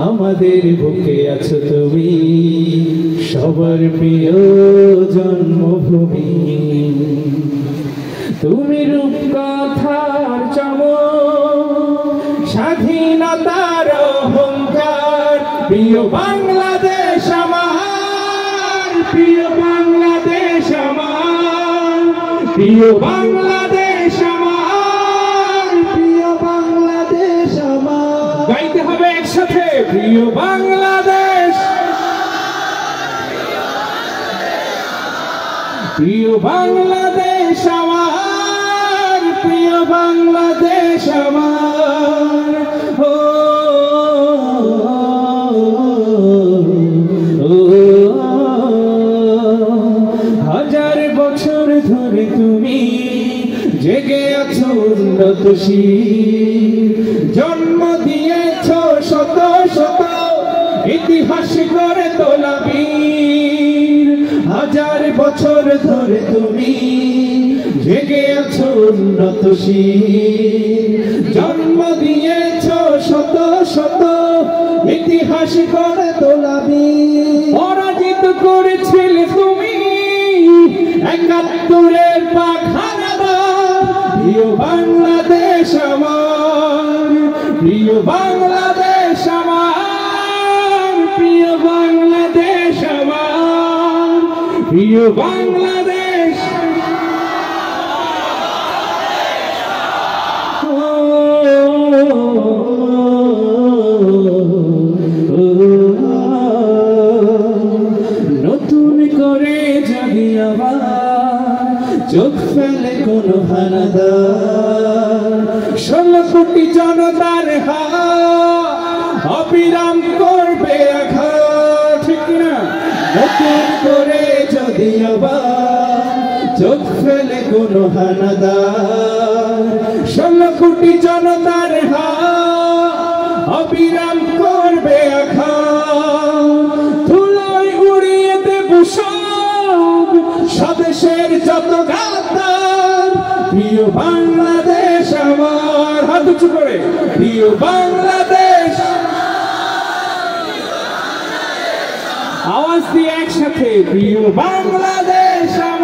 আমাদের বুকে আছো তুমি, সবার প্রিয় জন্মভূমি। তুমি রূপকথার চমক, স্বাধীনতার অহংকার। প্রিয় বাংলাদেশ আমার, প্রিয় বাংলাদেশ আমার, প্রিয় বাংলাদেশ আমার, প্রিয় বাংলাদেশ আমার। গাইতে হবে একসাথে, প্রিয় বাংলাদেশ, প্রিয় বাংলাদেশ আমার, প্রিয় বাংলাদেশ আমার। ও হাজার বছর ধরে তুমি জেগে আছো উন্নতশীল, জন্ম দিয়েছ শত শত ইতিহাস গড়ে তোলা বীর। হাজার বছর ধরে তুমি জেগে আছো উন্নতশীল, জন্ম দিয়েছ শত শত ইতিহাস গড়ে তোলা বীর। পরাজিত করেছিলে তুমি ৭১-এর পাক হানাদার। প্রিয় বাংলাদেশ আমার, প্রিয় বাংলাদেশ আমার, প্রিয় বাংলাদেশ আমার, প্রিয় বাংলাদেশ। নতুন করে যদি আবার চোখ ফেলে কোনো হানাদার, ১৬ কোটি জনতার হাত অবিরাম করবে আঘাত, ঠিক না? নতুন করে যদি আবার চোখ ফেলে কোনো হানাদার, ১৬ কোটি জনতার হাত অবিরাম করবে আঘাত। ধুলোয় উড়িয়ে দেব সব স্বদেশের যত গাদ্দার। প্রিয় বাংলাদেশ আমার, হাত উঁচু করে, প্রিয় বাংলাদেশ। আওয়াজ দিয়ে একসাথে, প্রিয় বাংলাদেশ আমার।